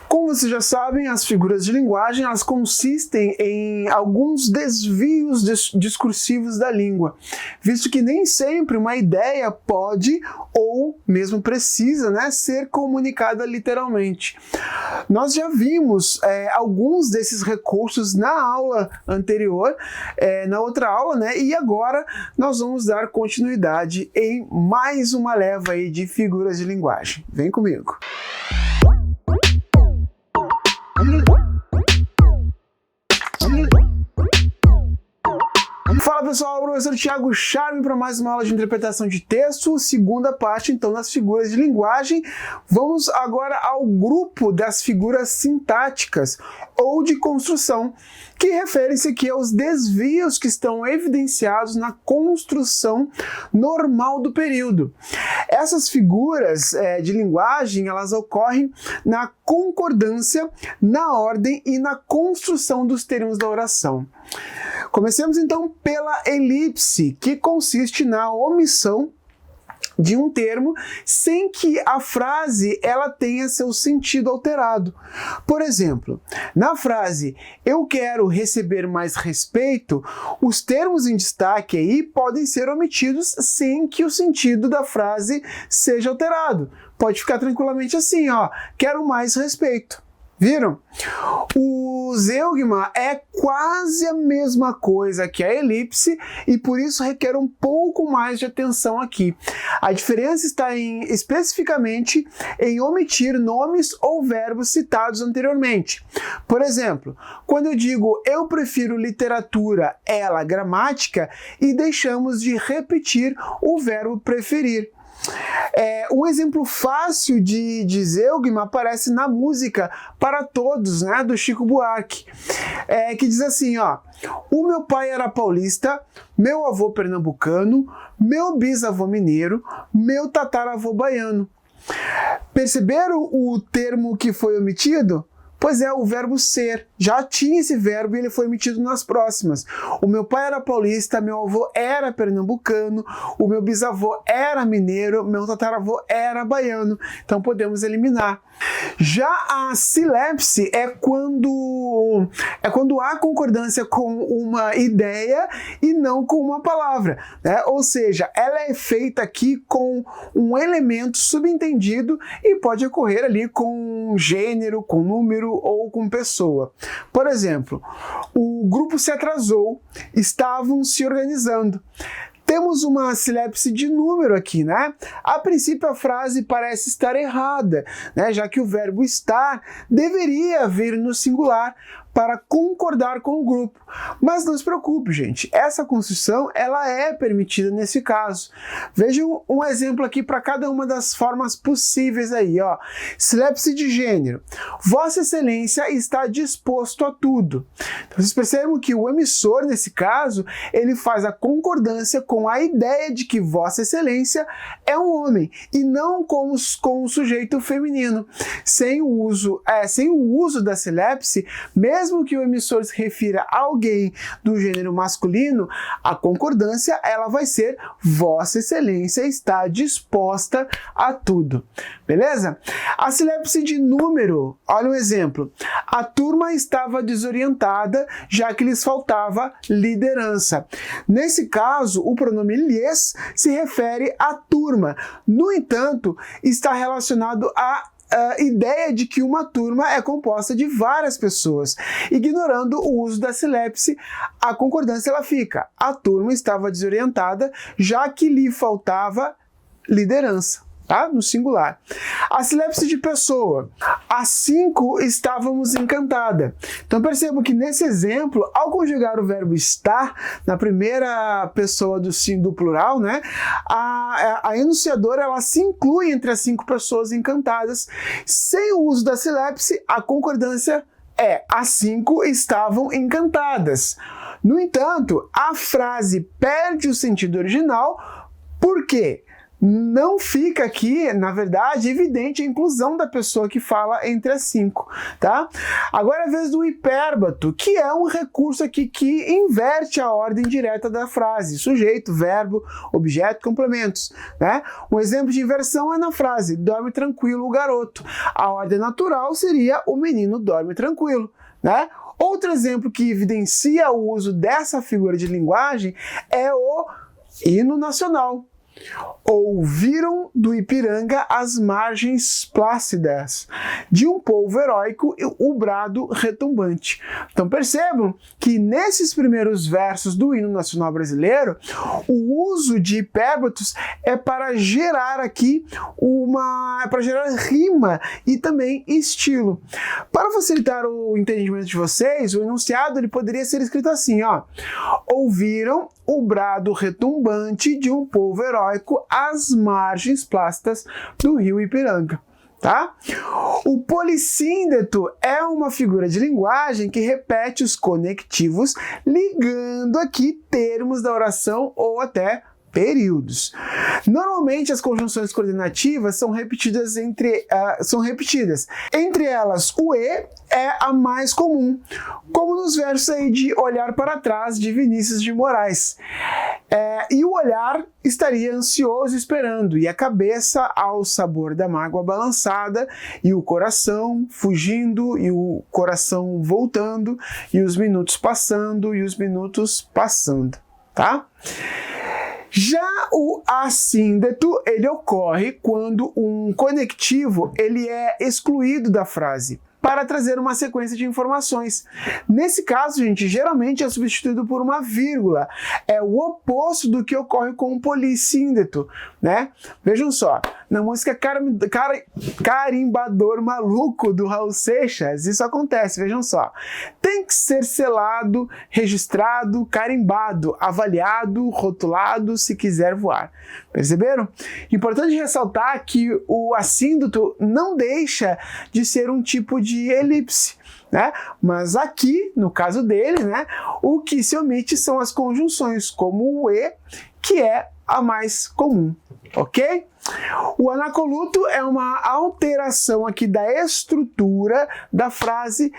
Como vocês já sabem, as figuras de linguagem elas consistem em alguns desvios discursivos da língua, visto que nem sempre uma ideia pode ou mesmo precisa, ser comunicada literalmente. Nós já vimos alguns desses recursos na aula anterior, na outra aula, e agora nós vamos dar continuidade em mais uma leva aí de figuras de linguagem. Vem comigo! Fala pessoal, professor Thiago Charme para mais uma aula de interpretação de texto, segunda parte então das figuras de linguagem. Vamos agora ao grupo das figuras sintáticas ou de construção, que refere-se aqui aos desvios que estão evidenciados na construção normal do período. Essas figuras de linguagem, elas ocorrem na concordância, na ordem e na construção dos termos da oração. Comecemos então pela elipse, que consiste na omissão de um termo sem que a frase ela tenha seu sentido alterado. Por exemplo, na frase "eu quero receber mais respeito", os termos em destaque aí podem ser omitidos sem que o sentido da frase seja alterado. Pode ficar tranquilamente assim, quero mais respeito. Viram? O zeugma é quase a mesma coisa que a elipse e por isso requer um pouco mais de atenção aqui. A diferença está especificamente em omitir nomes ou verbos citados anteriormente. Por exemplo, quando eu digo "eu prefiro literatura, ela gramática" e deixamos de repetir o verbo preferir. Um exemplo fácil de zeugma aparece na música Para Todos, do Chico Buarque, que diz assim, "O meu pai era paulista, meu avô pernambucano, meu bisavô mineiro, meu tataravô baiano." Perceberam o termo que foi omitido? Pois é, o verbo ser. Já tinha esse verbo e ele foi omitido nas próximas. O meu pai era paulista, meu avô era pernambucano, o meu bisavô era mineiro, meu tataravô era baiano. Então podemos eliminar. Já a silepse é quando há concordância com uma ideia e não com uma palavra, Ou seja, ela é feita aqui com um elemento subentendido e pode ocorrer ali com gênero, com número ou com pessoa. Por exemplo, o grupo se atrasou, estavam se organizando. Temos uma silepse de número aqui, A princípio a frase parece estar errada, já que o verbo estar deveria vir no singular para concordar com o grupo. Mas não se preocupe, gente, essa construção ela é permitida nesse caso. Vejam um exemplo aqui para cada uma das formas possíveis aí, Silepse de gênero. Vossa Excelência está disposto a tudo. Então, vocês percebem que o emissor, nesse caso, ele faz a concordância com a ideia de que Vossa Excelência é um homem e não com o sujeito feminino. Sem o uso da silepse, mesmo que o emissor se refira a alguém do gênero masculino, a concordância ela vai ser Vossa Excelência está disposta a tudo. Beleza? A silepse de número, olha um exemplo. A turma estava desorientada, já que lhes faltava liderança. Nesse caso, o pronome lhes se refere à turma. No entanto, está relacionado a ideia de que uma turma é composta de várias pessoas. Ignorando o uso da silepse, a concordância ela fica: a turma estava desorientada, já que lhe faltava liderança. No singular. A silepse de pessoa. As 5 estávamos encantada. Então percebam que nesse exemplo, ao conjugar o verbo estar na primeira pessoa do plural, a enunciadora ela se inclui entre as 5 pessoas encantadas. Sem o uso da silepse, a concordância é: as 5 estavam encantadas. No entanto, a frase perde o sentido original. Por quê? não fica aqui, na verdade, evidente a inclusão da pessoa que fala entre as 5, tá? Agora é a vez do hipérbato, que é um recurso aqui que inverte a ordem direta da frase, sujeito, verbo, objeto, complementos, né? Um exemplo de inversão é na frase, dorme tranquilo o garoto. A ordem natural seria o menino dorme tranquilo, né? Outro exemplo que evidencia o uso dessa figura de linguagem é o hino nacional. Ouviram do Ipiranga as margens plácidas de um povo heróico o brado retumbante. Então percebam que nesses primeiros versos do hino nacional brasileiro, o uso de hipérbatos é para gerar aqui para gerar rima e também estilo. Para facilitar o entendimento de vocês, o enunciado ele poderia ser escrito assim, ó: ouviram o brado retumbante de um povo heróico às margens plácidas do rio Ipiranga. Tá? O polissíndeto é uma figura de linguagem que repete os conectivos, ligando aqui termos da oração ou até períodos. Normalmente as conjunções coordenativas são repetidas. Entre elas, o E é a mais comum, como nos versos aí de Olhar para Trás, de Vinícius de Moraes. E o olhar estaria ansioso esperando, e a cabeça ao sabor da mágoa balançada, e o coração fugindo, e o coração voltando, e os minutos passando, e os minutos passando, tá? Já o assíndeto, ele ocorre quando um conectivo ele é excluído da frase para trazer uma sequência de informações. Nesse caso, gente, geralmente é substituído por uma vírgula. É o oposto do que ocorre com o polissíndeto, né? Vejam só, na música Carimbador Maluco, do Raul Seixas, isso acontece, vejam só. Tem que ser selado, registrado, carimbado, avaliado, rotulado, se quiser voar. Perceberam? Importante ressaltar que o assíndeto não deixa de ser um tipo de elipse, né? Mas aqui, no caso dele, né, o que se omite são as conjunções, como o E, que é a mais comum, ok? O anacoluto é uma alteração aqui da estrutura da frase,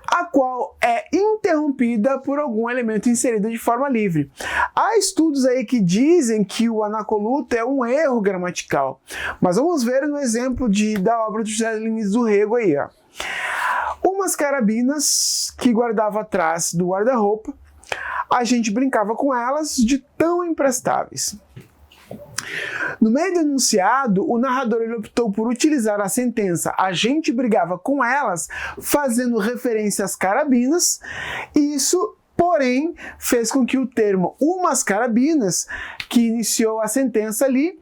a qual é interrompida por algum elemento inserido de forma livre. Há estudos aí que dizem que o anacoluto é um erro gramatical, mas vamos ver no exemplo da obra do José Lins do Rego aí, ó. Umas carabinas que guardava atrás do guarda-roupa, a gente brincava com elas de tão imprestáveis. No meio do enunciado, o narrador ele optou por utilizar a sentença "a gente brigava com elas", fazendo referência às carabinas. Isso, porém, fez com que o termo "umas carabinas", que iniciou a sentença ali,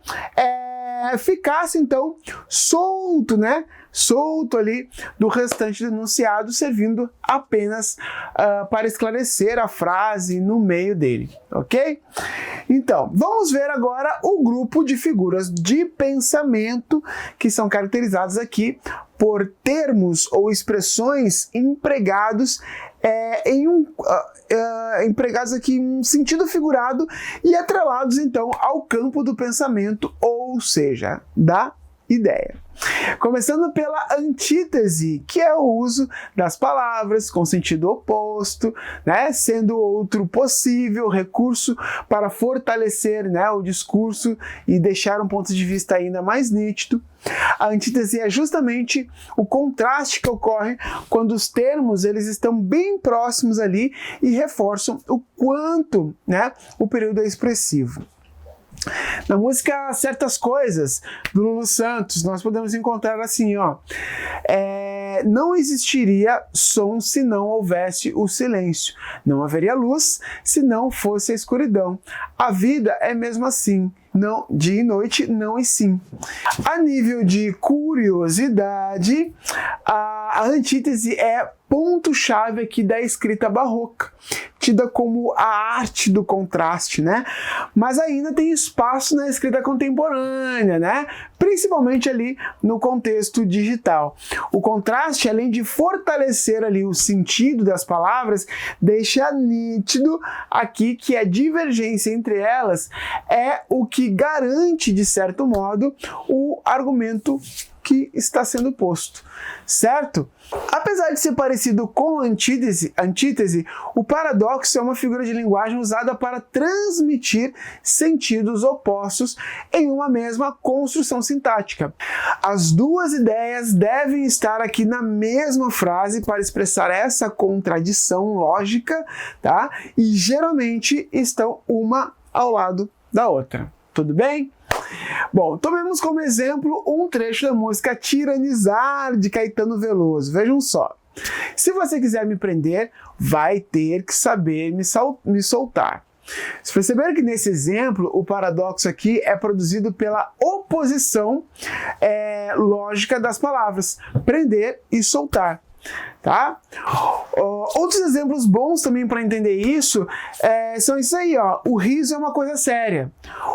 ficasse então solto, né? Solto ali do restante do enunciado, servindo apenas para esclarecer a frase no meio dele, ok? Então, vamos ver agora o grupo de figuras de pensamento que são caracterizadas aqui por termos ou expressões empregados empregados aqui em um sentido figurado e atrelados então ao campo do pensamento, ou seja, da ideia. Começando pela antítese, que é o uso das palavras com sentido oposto, né, sendo outro possível recurso para fortalecer, né, o discurso e deixar um ponto de vista ainda mais nítido. A antítese é justamente o contraste que ocorre quando os termos eles estão bem próximos ali e reforçam o quanto, né, o período é expressivo. Na música Certas Coisas, do Lulu Santos, nós podemos encontrar assim, ó: não existiria som se não houvesse o silêncio, não haveria luz se não fosse a escuridão, a vida é mesmo assim, não dia e noite, não e sim. A nível de curiosidade, A antítese é ponto-chave aqui da escrita barroca, tida como a arte do contraste, né? Mas ainda tem espaço na escrita contemporânea, né? Principalmente ali no contexto digital. O contraste, além de fortalecer ali o sentido das palavras, deixa nítido aqui que a divergência entre elas é o que garante, de certo modo, o argumento que está sendo posto, certo? Apesar de ser parecido com a antítese, o paradoxo é uma figura de linguagem usada para transmitir sentidos opostos em uma mesma construção sintática. As duas ideias devem estar aqui na mesma frase para expressar essa contradição lógica, tá? E geralmente estão uma ao lado da outra. Tudo bem? Bom, tomemos como exemplo um trecho da música Tiranizar, de Caetano Veloso. Vejam só. Se você quiser me prender, vai ter que saber me soltar. Se perceberam que nesse exemplo, o paradoxo aqui é produzido pela oposição lógica das palavras prender e soltar. Tá? Outros exemplos bons também para entender isso são isso aí, ó. O riso é uma coisa séria.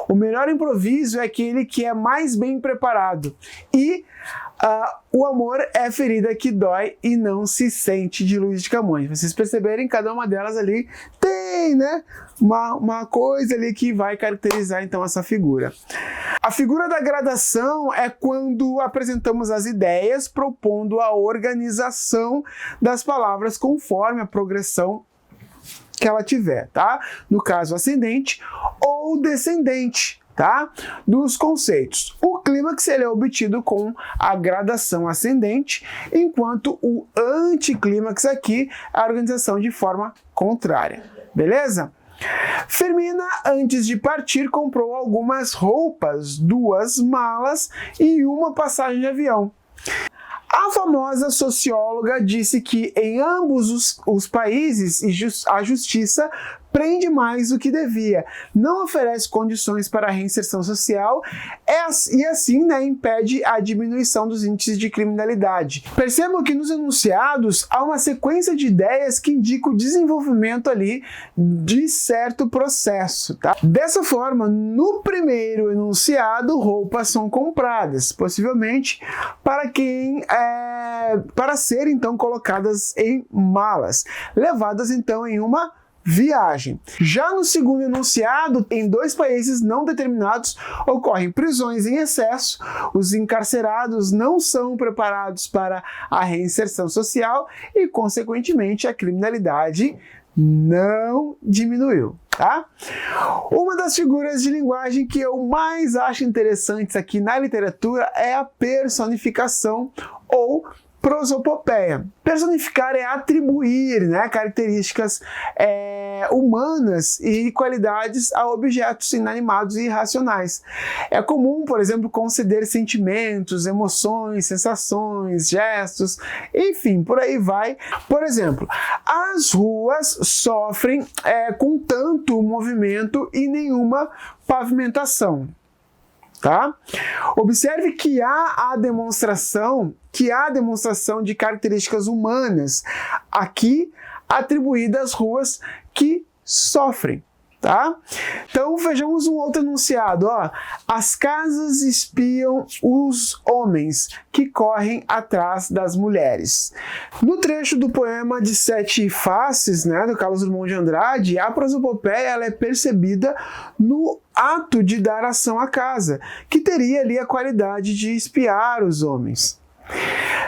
O melhor improviso é aquele que é mais bem preparado. E o amor é ferida que dói e não se sente, de Luiz de Camões. Vocês perceberem, cada uma delas ali tem, né, uma coisa ali que vai caracterizar então essa figura. A figura da gradação é quando apresentamos as ideias propondo a organização das palavras conforme a progressão que ela tiver, tá? No caso, ascendente ou descendente, tá? Dos conceitos. O clímax ele é obtido com a gradação ascendente, enquanto o anticlímax aqui é a organização de forma contrária. Beleza? Firmina, antes de partir, comprou algumas roupas, 2 malas e uma passagem de avião. A famosa socióloga disse que em ambos os países a justiça prende mais do que devia, não oferece condições para a reinserção social e assim, né, impede a diminuição dos índices de criminalidade. Percebam que nos enunciados há uma sequência de ideias que indica o desenvolvimento ali de certo processo. Tá? Dessa forma, no primeiro enunciado, roupas são compradas, possivelmente para serem então colocadas em malas, levadas então em uma viagem. Já no segundo enunciado, em 2 países não determinados, ocorrem prisões em excesso, os encarcerados não são preparados para a reinserção social e, consequentemente, a criminalidade não diminuiu. Tá? Uma das figuras de linguagem que eu mais acho interessantes aqui na literatura é a personificação ou prosopopeia. Personificar é atribuir, né, características humanas e qualidades a objetos inanimados e irracionais. É comum, por exemplo, conceder sentimentos, emoções, sensações, gestos, enfim, por aí vai. Por exemplo, as ruas sofrem com tanto movimento e nenhuma pavimentação. Tá? Observe que há a demonstração de características humanas aqui atribuídas às ruas que sofrem. Tá? Então vejamos um outro enunciado. Ó. As casas espiam os homens que correm atrás das mulheres. No trecho do poema de 7 Faces, né, do Carlos Drummond de Andrade, a prosopopeia ela é percebida no ato de dar ação à casa, que teria ali a qualidade de espiar os homens.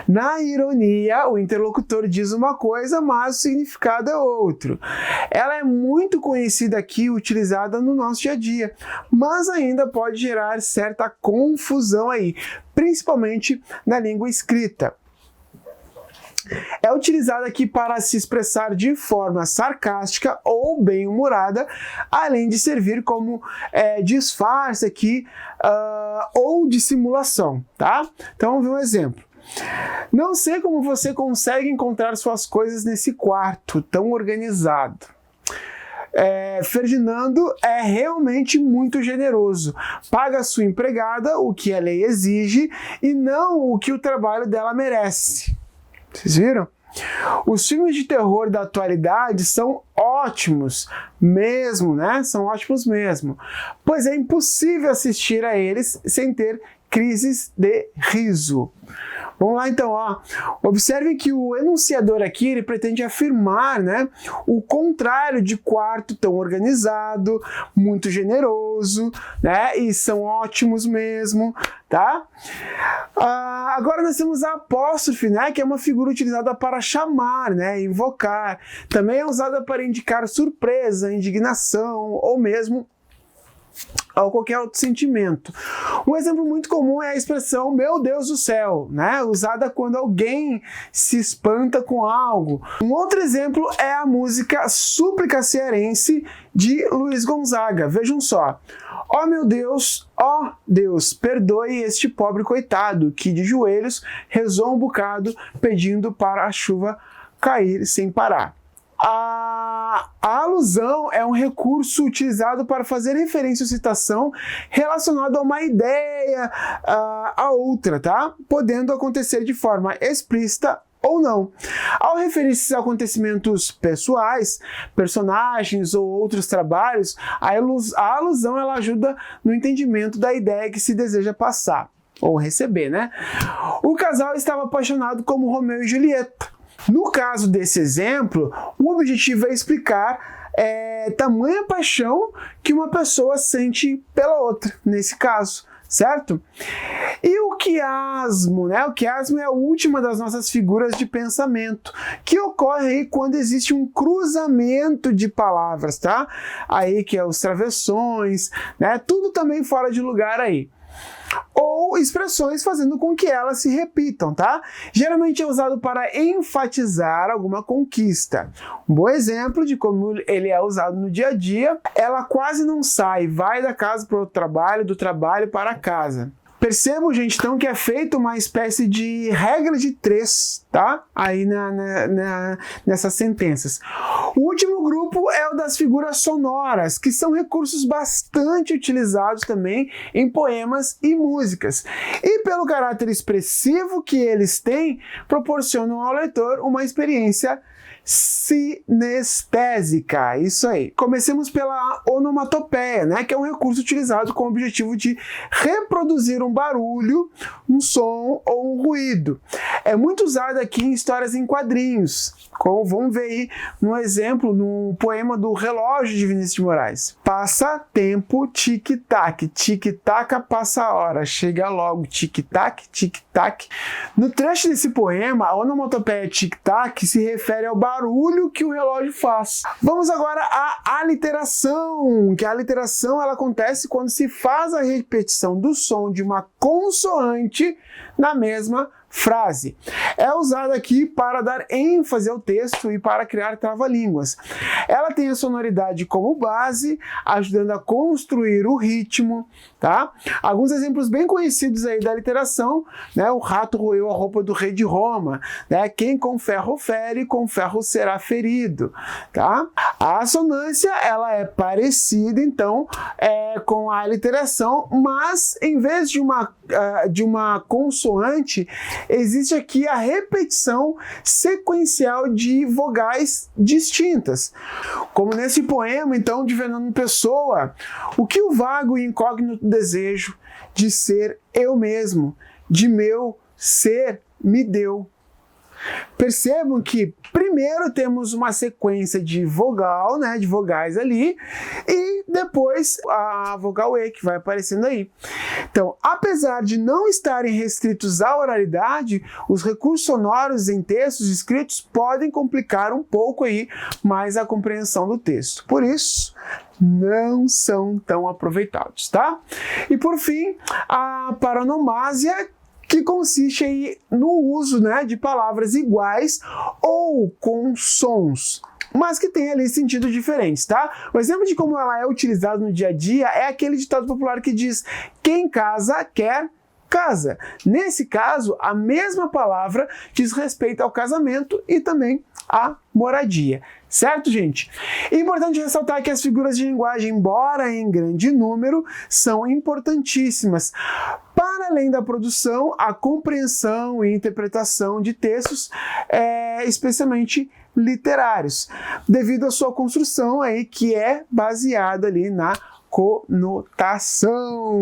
Na ironia, o interlocutor diz uma coisa, mas o significado é outro. Ela é muito conhecida aqui, utilizada no nosso dia a dia, mas ainda pode gerar certa confusão aí, principalmente na língua escrita. É utilizada aqui para se expressar de forma sarcástica ou bem-humorada, além de servir como disfarce aqui ou dissimulação, tá? Então vamos ver um exemplo. Não sei como você consegue encontrar suas coisas nesse quarto tão organizado. Ferdinando é realmente muito generoso. Paga a sua empregada o que a lei exige e não o que o trabalho dela merece. Vocês viram? Os filmes de terror da atualidade são ótimos mesmo, né? São ótimos mesmo, pois é impossível assistir a eles sem ter crises de riso. Vamos lá então, ó. Observem que o enunciador aqui, ele pretende afirmar, né, o contrário de quarto tão organizado, muito generoso, né, e são ótimos mesmo, tá? Agora nós temos a apóstrofe, né, que é uma figura utilizada para chamar, né, invocar. Também é usada para indicar surpresa, indignação ou mesmo ou qualquer outro sentimento. Um exemplo muito comum é a expressão "meu Deus do céu", né? Usada quando alguém se espanta com algo. Um outro exemplo é a música Súplica Cearense de Luiz Gonzaga. Vejam só: ó Deus, perdoe este pobre coitado que de joelhos rezou um bocado pedindo para a chuva cair sem parar. A alusão é um recurso utilizado para fazer referência ou citação relacionada a uma ideia, a outra, tá? Podendo acontecer de forma explícita ou não. Ao referir-se a acontecimentos pessoais, personagens ou outros trabalhos, a alusão ela ajuda no entendimento da ideia que se deseja passar ou receber, né? O casal estava apaixonado como Romeu e Julieta. No caso desse exemplo, o objetivo é explicar tamanha paixão que uma pessoa sente pela outra, nesse caso, certo? E o quiasmo, né? O quiasmo é a última das nossas figuras de pensamento, que ocorre aí quando existe um cruzamento de palavras, tá? Aí que é os travessões, né? Tudo também fora de lugar aí. Ou expressões fazendo com que elas se repitam, tá? Geralmente é usado para enfatizar alguma conquista. Um bom exemplo de como ele é usado no dia a dia: ela quase não sai, vai da casa para o trabalho, do trabalho para a casa. Percebam, gente, então, que é feita uma espécie de regra de 3, tá? Aí nessas sentenças. O último grupo é o das figuras sonoras, que são recursos bastante utilizados também em poemas e músicas. E pelo caráter expressivo que eles têm, proporcionam ao leitor uma experiência sinestésica, isso aí. Comecemos pela onomatopeia, né, que é um recurso utilizado com o objetivo de reproduzir um barulho, um som ou um ruído. É muito usado aqui em histórias em quadrinhos, como vamos ver aí no exemplo, no poema do Relógio de Vinícius de Moraes. Passa tempo, tic-tac, tic-tac passa a hora, chega logo, tic-tac, tic-tac. No trecho desse poema, a onomatopeia tic-tac se refere ao barulho que o relógio faz. Vamos agora à aliteração, que a aliteração ela acontece quando se faz a repetição do som de uma consoante na mesma frase. É usada aqui para dar ênfase ao texto e para criar trava-línguas. Ela tem a sonoridade como base, ajudando a construir o ritmo, tá? Alguns exemplos bem conhecidos aí da aliteração, né? O rato roeu a roupa do rei de Roma, né? Quem com ferro fere, com ferro será ferido, tá? A assonância, ela é parecida, então, com a aliteração, mas em vez de uma consoante, existe aqui a repetição sequencial de vogais distintas. Como nesse poema, então, de Fernando Pessoa: o que o vago e incógnito desejo de ser eu mesmo, de meu ser me deu. Percebam que primeiro temos uma sequência de vogal, né, de vogais ali, e depois a vogal E que vai aparecendo aí. Então, apesar de não estarem restritos à oralidade, os recursos sonoros em textos escritos podem complicar um pouco aí mais a compreensão do texto. Por isso, não são tão aproveitados, tá? E por fim, a paronomásia, que consiste aí no uso, né, de palavras iguais ou com sons, mas que tem ali sentidos diferentes, tá? O exemplo de como ela é utilizada no dia a dia é aquele ditado popular que diz: quem casa quer casa. Nesse caso, a mesma palavra diz respeito ao casamento e também à moradia. Certo, gente? É importante ressaltar que as figuras de linguagem, embora em grande número, são importantíssimas para além da produção, a compreensão e interpretação de textos, especialmente literários, devido à sua construção aí, que é baseada ali na conotação.